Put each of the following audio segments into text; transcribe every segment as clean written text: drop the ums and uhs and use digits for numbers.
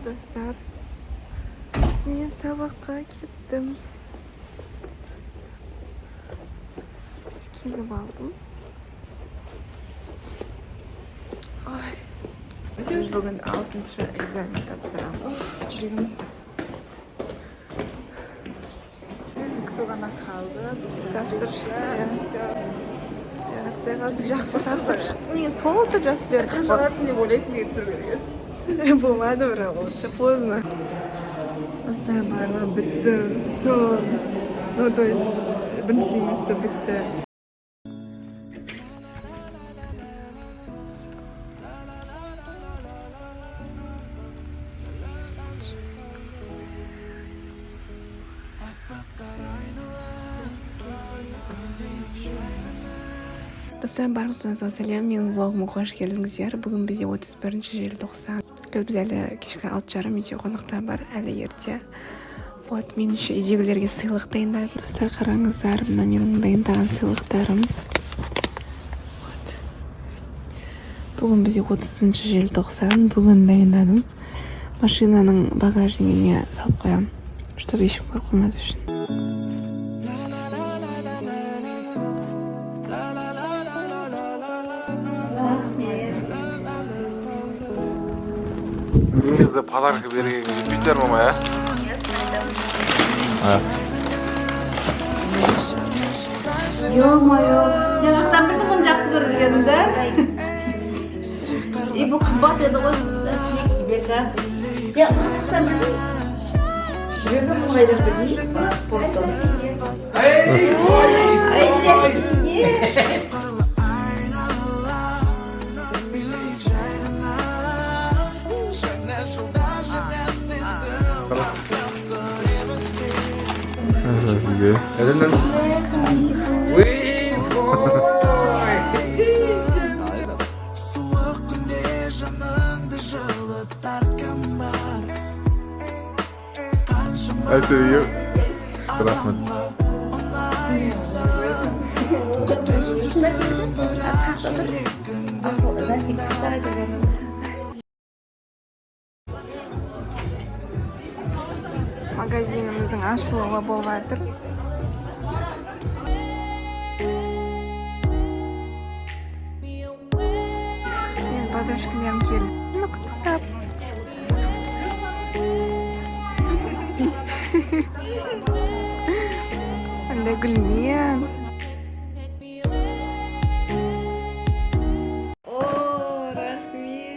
Dostlar, men sabaqqa ketdim. Kiyinib oldim. Biz bugün 6. egzamin topshiramiz. Жүрегim. Кто ғана қалды? Topshirib chiqdi. Hozir yaxshi topshirib chiqdi. Негізі толтырып жазып берді. Қашаласын деп ойлайсың деген түсірген. Bo'lmadi, biroq o'sha поздно. Dostlar, bарлығы bitdi. Все. Ну, то есть, birinchi semestr bitdi. Dostlarım, barınızdan selam. Mening vlogimga hoş geldingizlar. Bugun bizde 31-желтоқсан. Biz әлі кешкі 6:30 үйде қонақтар бар, әлі ерте. Вот, мен еще үйдегілерге сыйлық дайындадым. Достар, қараңыздар, мына менің дайындаған сыйлықтарым. Вот. Бүгін бізде 30-желтоқсан. Бүгін дайындадым. Машинаның багажнине салып қоямын, чтобы ешкім көрмес үшін. Негізі подарка берген кезде бүйтер мама, я? Ё-моё, жаңақтан білдім оны жақсы көргенімді. Бұл қымбат еді ғой, бека. Я ұқсам білдім. Жүрегім мұңайдап білмейші. Әділден? Әйтеуі рахмет. Магазиніміздің ашылуы болып жатыр. Мен подружкаларым келді. Құттықтап. Андай гүлмен. О, рахмет.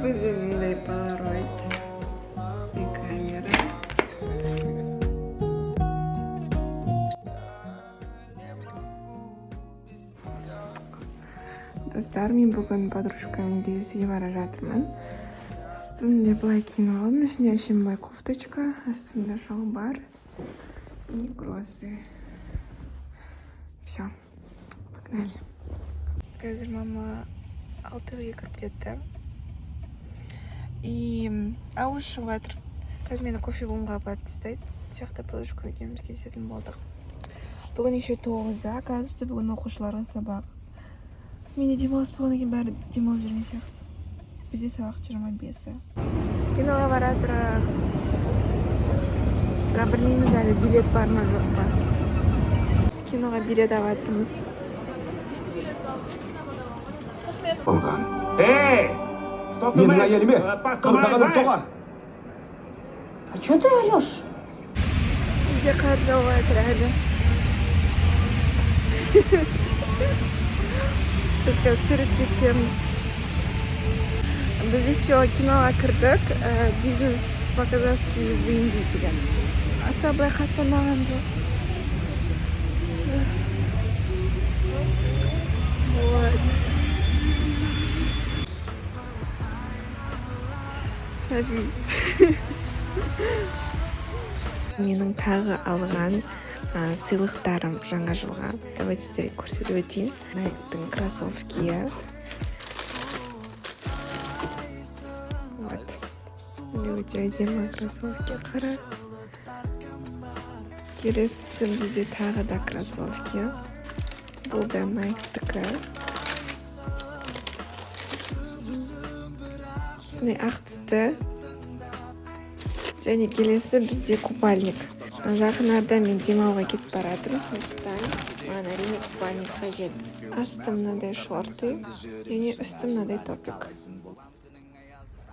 Выдвинутый Polaroid и камера. Достар, мен бүгін подружкамен кездесуге бара жатырмын. Үстімде былай киініп алдым. Ішінде әшембай кофточка, астымда шалбар и кроссы. Все, погнали. Қазір мама 6-ға кіріп кетті. И ауыз шығып жатыр. Қазір мені кофе-бумға апарып тастайды. Сияқты подружка екеуміз кездесетін болдық. Бүгін еще 9-да, оказывается, бүгін оқушыларға сабақ. Менде демалыс болғаннан кейін бәрі демалып жүрген сияқты. Бізде сабақ 25-і. Біз киноға бара жатырмыз. Бірақ білмейміз әлі билет бар ма жоқ па. Біз киноға билет алып жатырмыз. Менің әйеліме қырдағаным тоғар. А что ты орешь? Бізде қар жауып жатыр әлі. Біз қазір суретке түсеміз. Biz еще киноға кірдік. Бизнес по-казахски в Индии деген. Аса былай қатты ұнаған жоқ. Вот. Менің тағы алған сыйлықтарым жаңа жылға. Давайте сіздерге көрсетіп өтейін. Найктың кроссовкиі. Вот. Өте әдемі кроссовки, қара. Келесі бізде тағы да кроссовки. Бұл да Найктікі. Осындай ақ түсті. Және келесі бізде купальник. Жақын арада мен демалуға кетіп баратырмын, сондықтан маған әрине купальник қажет. Асты мынадай шорты және үсті мынадай топик.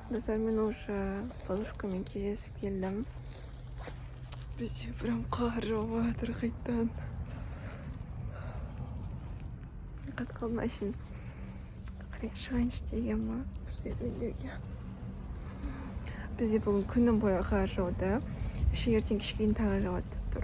Достар, мен уже подружкамен кездесіп келдім. Бізде прям қар жауып жатыр қайтадан. Қатып қалдым әшейін. Шығайыншы деген ма? Видеоге. Бізде бүгін күні бойы қар жауды. Ертең кешке дейін тағы жауады деп тұр.